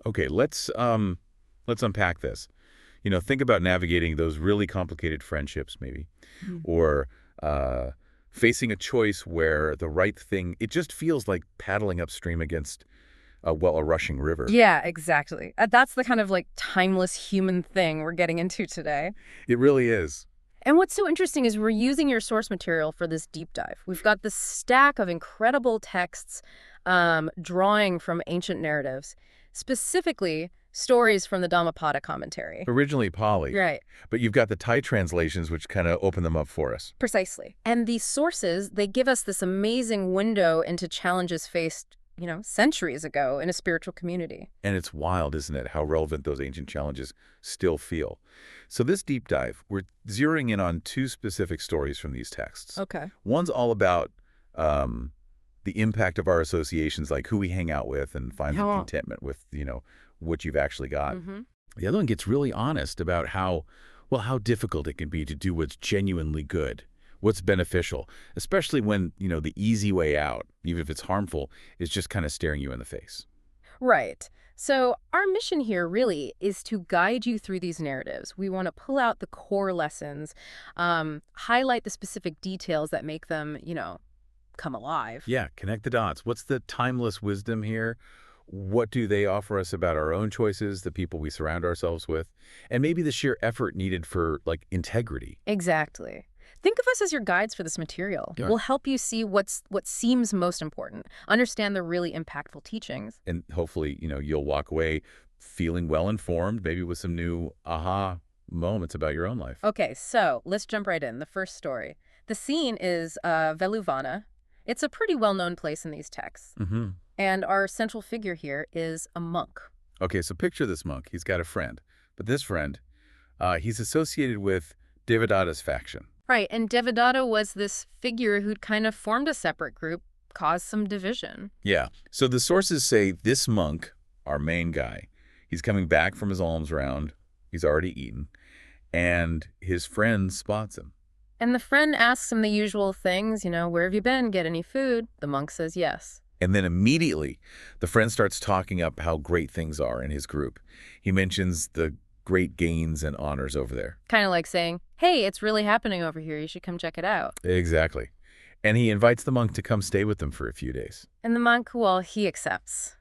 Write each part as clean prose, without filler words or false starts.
Okay, let's unpack this. Think about navigating those really complicated friendships, maybe, Mm. or facing a choice where the right thing, it just feels like paddling upstream against, a rushing river. Yeah, exactly. That's the kind of like timeless human thing we're getting into today. It really is. And what's so interesting is we're using your source material for this deep dive. We've got this stack of incredible texts drawing from ancient narratives, specifically stories from the Dhammapada commentary. Originally Pali, Right, but you've got the Thai translations which kind of open them up for us. precisely. And these sources, they give us this amazing window into challenges faced, centuries ago in a spiritual community. And it's wild, isn't it, how relevant those ancient challenges still feel. So this deep dive, we're zeroing in on two specific stories from these texts. Okay. One's all about the impact of our associations, like who we hang out with and find the Yeah. contentment with, what you've actually got. Mm-hmm. The other one gets really honest about how difficult it can be to do what's genuinely good, what's beneficial, especially when, the easy way out, even if it's harmful, is just kind of staring you in the face. Right. So our mission here really is to guide you through these narratives. We want to pull out the core lessons, highlight the specific details that make them, come alive. Yeah, connect the dots. What's the timeless wisdom here? What do they offer us about our own choices, the people we surround ourselves with, and maybe the sheer effort needed for, integrity? Exactly. Think of us as your guides for this material. Yeah. We'll help you see what seems most important, understand the really impactful teachings. And hopefully, you'll walk away feeling well-informed, maybe with some new aha moments about your own life. Okay, so let's jump right in. The first story. The scene is Veluvana. It's a pretty well-known place in these texts. Mm-hmm. And our central figure here is a monk. Okay, so picture this monk. He's got a friend. But this friend, he's associated with Devadatta's faction. Right, and Devadatta was this figure who'd kind of formed a separate group, caused some division. Yeah. So the sources say this monk, our main guy, he's coming back from his alms round. He's already eaten. And his friend spots him. And the friend asks him the usual things, where have you been? Get any food? The monk says yes. And then immediately, the friend starts talking up how great things are in his group. He mentions the great gains and honors over there. Kind of like saying, hey, it's really happening over here. You should come check it out. Exactly. And he invites the monk to come stay with them for a few days. And the monk, well, he accepts.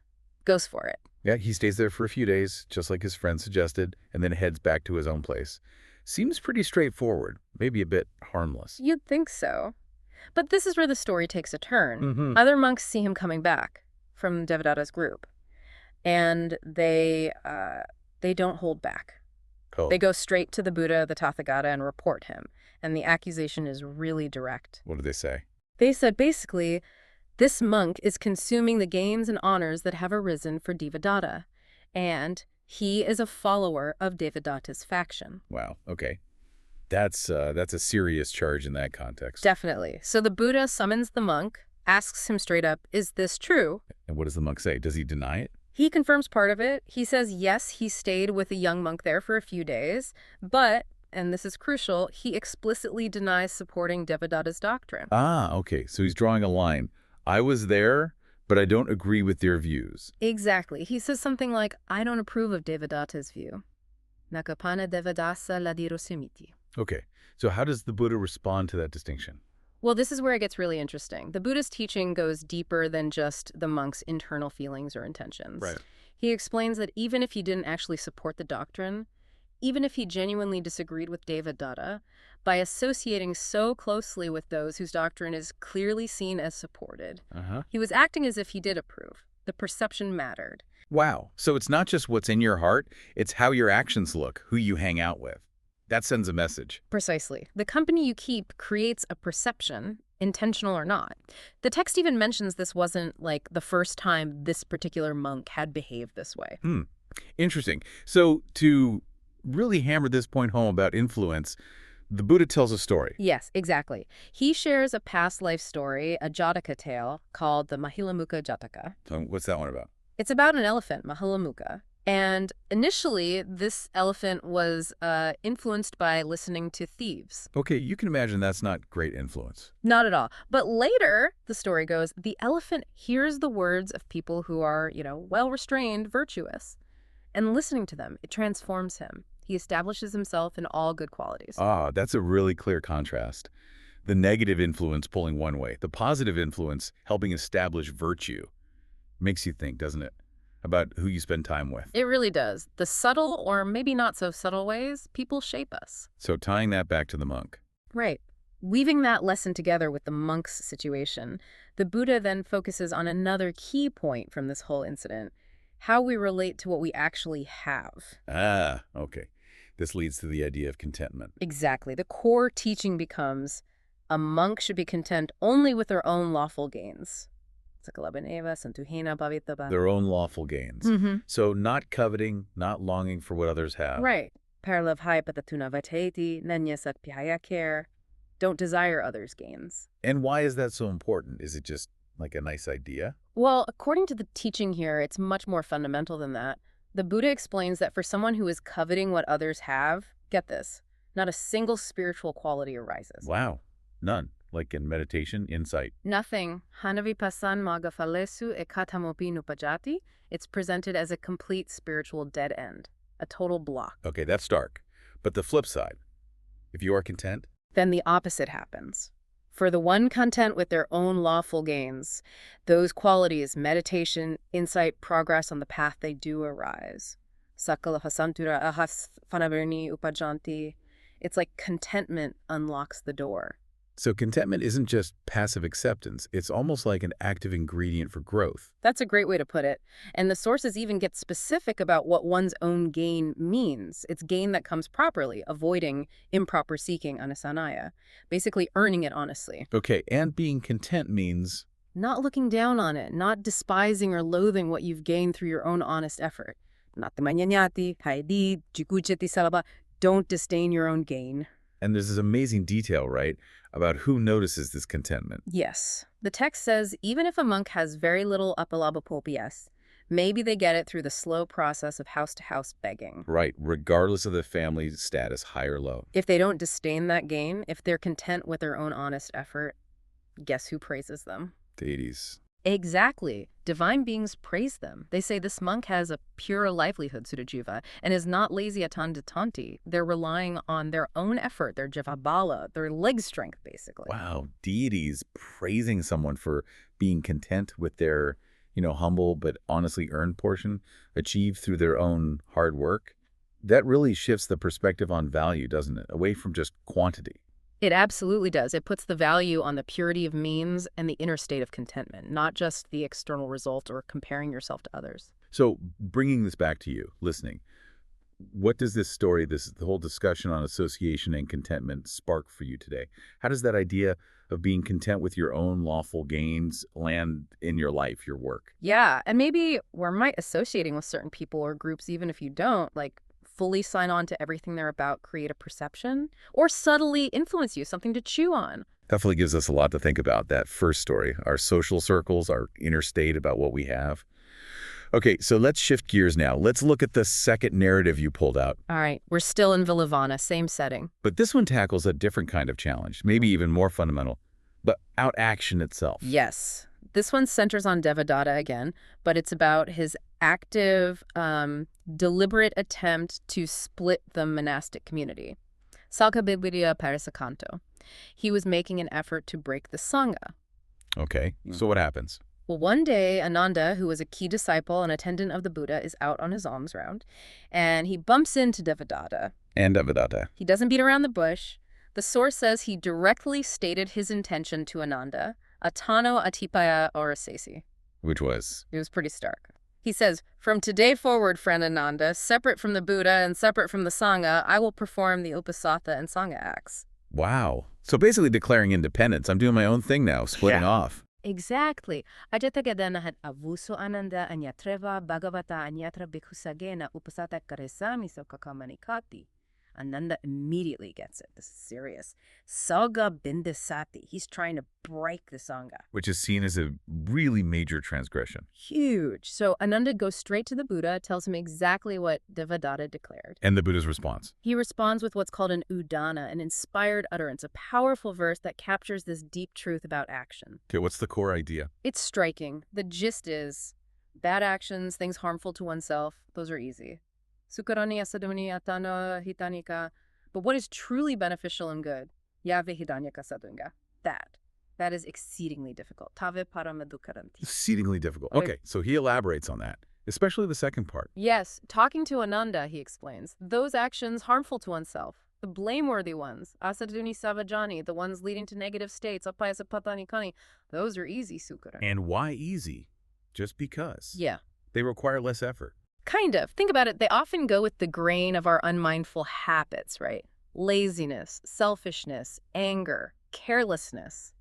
Goes for it. Yeah, he stays there for a few days, just like his friend suggested, and then heads back to his own place. Seems pretty straightforward, maybe a bit harmless. You'd think so. But this is where the story takes a turn. Mm-hmm. Other monks see him coming back from Devadatta's group. And they don't hold back. Oh. They go straight to the Buddha, the Tathagata, and report him. And the accusation is really direct. What do they say? They said basically, this monk is consuming the gains and honors that have arisen for Devadatta. And he is a follower of Devadatta's faction. Wow, okay. That's a serious charge in that context. Definitely. So the Buddha summons the monk, asks him straight up, is this true? And what does the monk say? Does he deny it? He confirms part of it. He says, yes, he stayed with a young monk there for a few days, but, and this is crucial, he explicitly denies supporting Devadatta's doctrine. Ah, okay. So he's drawing a line. I was there, but I don't agree with their views. Exactly. He says something like, I don't approve of Devadatta's view. Nakapana devadasa ladirosimiti. Okay. So how does the Buddha respond to that distinction? Well, this is where it gets really interesting. The Buddha's teaching goes deeper than just the monk's internal feelings or intentions. Right. He explains that even if he didn't actually support the doctrine, even if he genuinely disagreed with Devadatta, by associating so closely with those whose doctrine is clearly seen as supported, he was acting as if he did approve. The perception mattered. Wow. So it's not just what's in your heart, it's how your actions look, who you hang out with. That sends a message. Precisely. The company you keep creates a perception, intentional or not. The text even mentions this wasn't like the first time this particular monk had behaved this way. Interesting. So to really hammer this point home about influence, the Buddha tells a story. Yes, exactly. He shares a past life story, a Jataka tale called the Mahilamukha Jataka. So what's that one about? It's about an elephant, Mahilamukha. And initially, this elephant was influenced by listening to thieves. Okay, you can imagine that's not great influence. Not at all. But later, the story goes, the elephant hears the words of people who are, well-restrained, virtuous. And listening to them, it transforms him. He establishes himself in all good qualities. Ah, that's a really clear contrast. The negative influence pulling one way, the positive influence helping establish virtue. Makes you think, doesn't it, about who you spend time with. It really does. The subtle, or maybe not so subtle ways, people shape us. So tying that back to the monk. Right. Weaving that lesson together with the monk's situation, the Buddha then focuses on another key point from this whole incident: how we relate to what we actually have. Ah, okay. This leads to the idea of contentment. Exactly. The core teaching becomes a monk should be content only with their own lawful gains. Their own lawful gains. Mm-hmm. So not coveting, not longing for what others have. Right. Don't desire others' gains. And why is that so important? Is it just like a nice idea? Well, according to the teaching here, it's much more fundamental than that. The Buddha explains that for someone who is coveting what others have, get this, not a single spiritual quality arises. Wow. None. Like in meditation, insight. Nothing. Hanavipasan magafalesu ekatamopi nupajati. It's presented as a complete spiritual dead end, a total block. Okay, that's stark. But the flip side, if you are content, Then the opposite happens. For the one content with their own lawful gains, those qualities, meditation, insight, progress on the path, they do arise. Sakalahasantura ahas fanaberni upajanti. It's like contentment unlocks the door. so contentment isn't just passive acceptance. It's almost like an active ingredient for growth. That's a great way to put it. And the sources even get specific about what one's own gain means. It's gain that comes properly, avoiding improper seeking anasanaya, basically earning it honestly. Okay, and being content means Not looking down on it, not despising or loathing what you've gained through your own honest effort. Don't disdain your own gain. and there's this amazing detail, right, about who notices this contentment. Yes. The text says even if a monk has very little apalabapopias, maybe they get it through the slow process of house-to-house begging. Right, regardless of the family status, high or low. If they don't disdain that gain, if they're content with their own honest effort, guess who praises them? Deities. Exactly. Divine beings praise them. They say this monk has a pure livelihood, Sudajiva, and is not lazy atandatanti. They're relying on their own effort, their jivabala, their leg strength, basically. Wow, deities praising someone for being content with their, humble but honestly earned portion achieved through their own hard work. That really shifts the perspective on value, doesn't it? Away from just quantity. It absolutely does. It puts the value on the purity of means and the inner state of contentment, not just the external result or comparing yourself to others. So bringing this back to you, listening, what does this story, the whole discussion on association and contentment spark for you today? How does that idea of being content with your own lawful gains land in your life, your work? Yeah, and maybe we might associating with certain people or groups, even if you don't, like fully sign on to everything they're about, create a perception, or subtly influence you, something to chew on. Definitely gives us a lot to think about, that first story, our social circles, our inner state about what we have. Okay, so let's shift gears now. Let's look at the second narrative you pulled out. All right, we're still in Veluvana, same setting. But this one tackles a different kind of challenge, maybe even more fundamental, but out action itself. Yes. This one centers on Devadatta again, but it's about his active, deliberate attempt to split the monastic community. Saṅghabhedaparisakkanavatthu. He was making an effort to break the Sangha. Okay, so what happens? Well, one day, Ananda, who was a key disciple and attendant of the Buddha, is out on his alms round, and he bumps into Devadatta. And Devadatta. He doesn't beat around the bush. The source says he directly stated his intention to Ananda, atano atipaya orasesi. Which was? It was pretty stark. He says, from today forward, friend Ananda, separate from the Buddha and separate from the Sangha, I will perform the Uposatha and Sangha acts. Wow. So basically declaring independence. I'm doing my own thing now, splitting off. Exactly. Aññataravipakkhasevakabhikkhuvatthu avuso ananda Aññataravipakkhasevakabhikkhuvatthu Aññataravipakkhasevakabhikkhuvatthu upasata karesami sokakamanikati. Ananda immediately gets it. This is serious. Saṅghabhedaparisakkanavatthu. He's trying to break the Sangha. Which is seen as a really major transgression. Huge. So Ananda goes straight to the Buddha, tells him exactly what Devadatta declared. And the Buddha's response? He responds with what's called an udana, an inspired utterance, a powerful verse that captures this deep truth about action. Okay, what's the core idea? It's striking. The gist is, Bad actions, things harmful to oneself, those are easy. Sukarani asaduni atano hitanika. But what is truly beneficial and good? Yave hidanyaka sadunga. That is exceedingly difficult. Tave paramadukaranti. Exceedingly difficult. Okay, so he elaborates on that, especially the second part. Yes, talking to Ananda, he explains, those actions harmful to oneself, the blameworthy ones, asaduni savajani, the ones leading to negative states, appayasapatanikani, those are easy, Sukara. And why easy? Just because. Yeah. They require less effort. Kind of. Think about it. They often go with the grain of our unmindful habits, right? Laziness, selfishness, anger, carelessness.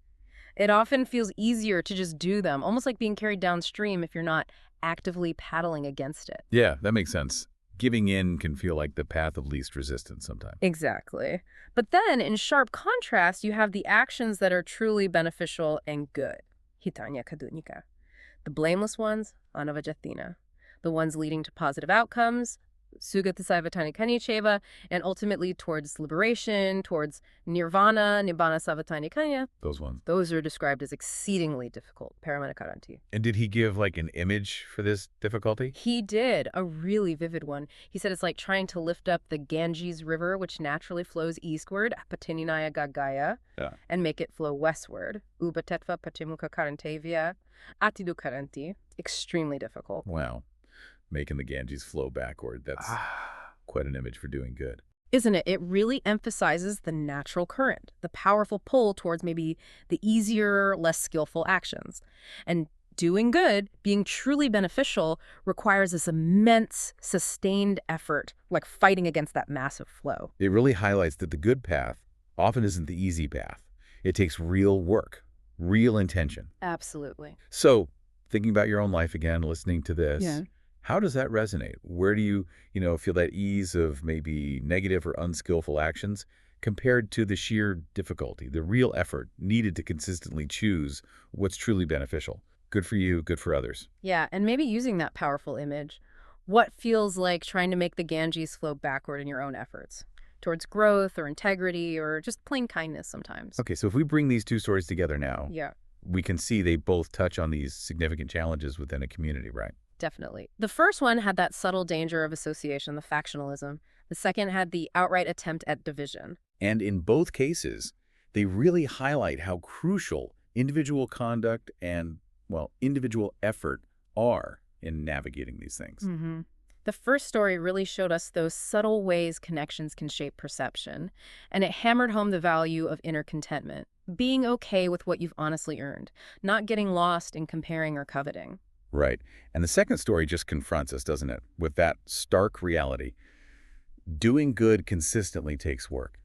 It often feels easier to just do them, almost like being carried downstream if you're not actively paddling against it. Yeah, that makes sense. Giving in can feel like the path of least resistance sometimes. Exactly. But then, in sharp contrast, you have the actions that are truly beneficial and good. Hitanya kadunika. The blameless ones, anavajatina. The ones leading to positive outcomes, sugatasaivatanikaniyacheva, and ultimately towards liberation, towards nirvana, nibbana savatanikanya. Those ones. Those are described as exceedingly difficult, paramana. And did he give like an image for this difficulty? He did, a really vivid one. He said it's like trying to lift up the Ganges River, which naturally flows eastward, patininaya gagaya, and make it flow westward, ubatetva patimuka karantevya, atidu karanti. Extremely difficult. Wow. Making the Ganges flow backward. That's quite an image for doing good. Isn't it? It really emphasizes the natural current, the powerful pull towards maybe the easier, less skillful actions. And doing good, being truly beneficial, requires this immense, sustained effort, like fighting against that massive flow. It really highlights that the good path often isn't the easy path. It takes real work, real intention. Absolutely. So, thinking about your own life again, listening to this, Yeah. How does that resonate? Where do you, feel that ease of maybe negative or unskillful actions compared to the sheer difficulty, the real effort needed to consistently choose what's truly beneficial? Good for you, good for others. Yeah, and maybe using that powerful image. What feels like trying to make the Ganges flow backward in your own efforts? Towards growth or integrity or just plain kindness sometimes. Okay, so if we bring these two stories together now, Yeah. we can see they both touch on these significant challenges within a community, right? Definitely. The first one had that subtle danger of association, the factionalism. The second had the outright attempt at division. And in both cases, they really highlight how crucial individual conduct and, individual effort are in navigating these things. Mm-hmm. The first story really showed us those subtle ways connections can shape perception, and it hammered home the value of inner contentment, being okay with what you've honestly earned, not getting lost in comparing or coveting. Right. And the second story just confronts us, doesn't it? With that stark reality. Doing good consistently takes work.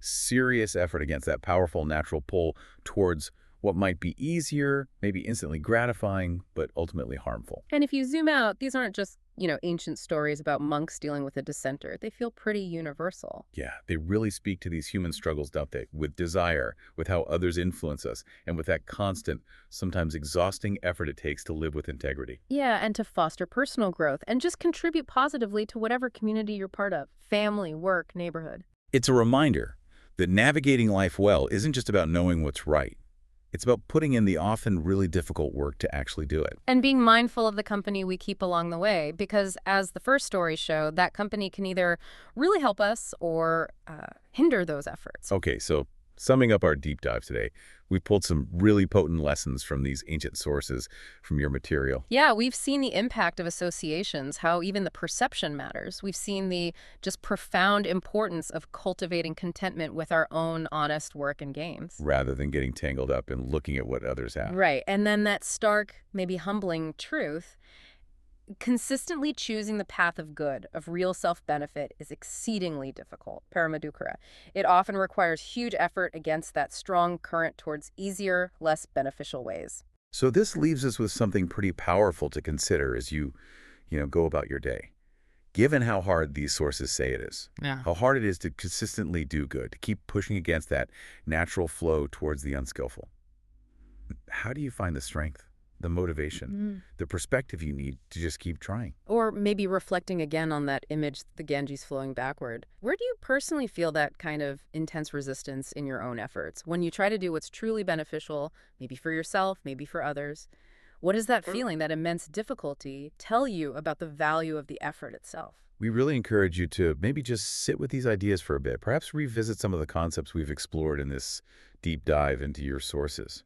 Serious effort against that powerful natural pull towards what might be easier, maybe instantly gratifying, but ultimately harmful. And if you zoom out, these aren't just, ancient stories about monks dealing with a dissenter. They feel pretty universal. Yeah, they really speak to these human struggles, don't they? With desire, with how others influence us, and with that constant, sometimes exhausting effort it takes to live with integrity. Yeah, and to foster personal growth and just contribute positively to whatever community you're part of. Family, work, neighborhood. It's a reminder that navigating life well isn't just about knowing what's right. It's about putting in the often really difficult work to actually do it. And being mindful of the company we keep along the way, because as the first story showed, that company can either really help us or hinder those efforts. Okay, so summing up our deep dive today, we pulled some really potent lessons from these ancient sources from your material. Yeah, we've seen the impact of associations, how even the perception matters. We've seen the just profound importance of cultivating contentment with our own honest work and gains. Rather than getting tangled up in looking at what others have. Right, and then that stark, maybe humbling truth, consistently choosing the path of good, of real self-benefit, is exceedingly difficult, paramadukara. It often requires huge effort against that strong current towards easier, less beneficial ways. So this leaves us with something pretty powerful to consider as you go about your day. Given how hard these sources say it is, how hard it is to consistently do good, to keep pushing against that natural flow towards the unskillful, how do you find the strength, the motivation, the perspective you need to just keep trying? Or maybe reflecting again on that image, the Ganges flowing backward. Where do you personally feel that kind of intense resistance in your own efforts? When you try to do what's truly beneficial, maybe for yourself, maybe for others, What does that feeling, that immense difficulty, tell you about the value of the effort itself? We really encourage you to maybe just sit with these ideas for a bit, perhaps revisit some of the concepts we've explored in this deep dive into your sources.